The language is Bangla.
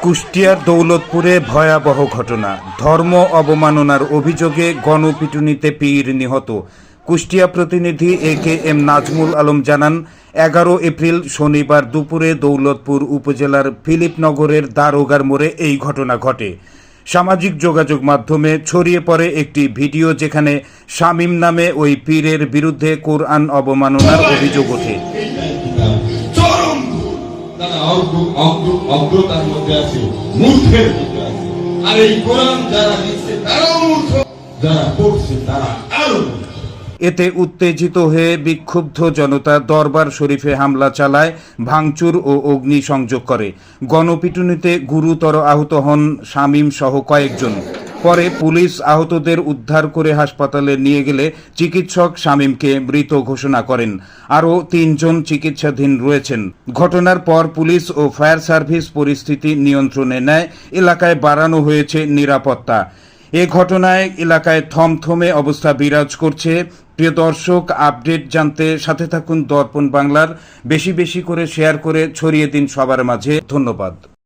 কুষ্টিয়ার দৌলতপুরে ভয়াবহ ঘটনা। ধর্ম অবমাননার অভিযোগে গণপিটুনিতে পীর নিহত। কুষ্টিয়া প্রতিনিধি এ.কে.এম. নাজমুল আলম জানান, 11 এপ্রিল শনিবার দুপুরে দৌলতপুর উপজেলার ফিলিপনগরের দারোগার মোড়ে এই ঘটনা ঘটে। সামাজিক যোগাযোগ মাধ্যমে ছড়িয়ে পড়ে একটি ভিডিও, যেখানে শামীম নামে ওই পীরের বিরুদ্ধে কোরআন অবমাননার অভিযোগ ওঠে। অজ্ঞতার মধ্যে আছে, মূর্খের মধ্যে আছে। আর এই কোরআন যারা দিচ্ছে তারাও মূর্খ, যারা পড়ছে তারা আরো। এতে উত্তেজিত হয়ে বিক্ষুব্ধ জনতা দরবার শরীফে হামলা চালায়, ভাঙচুর ও অগ্নিসংযোগ করে। গণপিটুনিতে গুরুতর আহত হন শামীম সহ কয়েকজন। পরে পুলিশ আহতদের উদ্ধার করে হাসপাতালে নিয়ে গেলে চিকিৎসক শামীমকে মৃত ঘোষণা করেন। আরও 3 জন চিকিৎসাধীন রয়েছেন। ঘটনার পর পুলিশ ও ফায়ার সার্ভিস পরিস্থিতি নিয়ন্ত্রণে নেয়। এলাকায় বাড়ানো হয়েছে নিরাপত্তা। এ ঘটনায় এলাকায় থমথমে অবস্থা বিরাজ করছে। প্রিয় দর্শক, আপডেট জানতে সাথে থাকুন দর্পণ বাংলার। বেশি বেশি করে শেয়ার করে ছড়িয়ে দিন সবার মাঝে। ধন্যবাদ।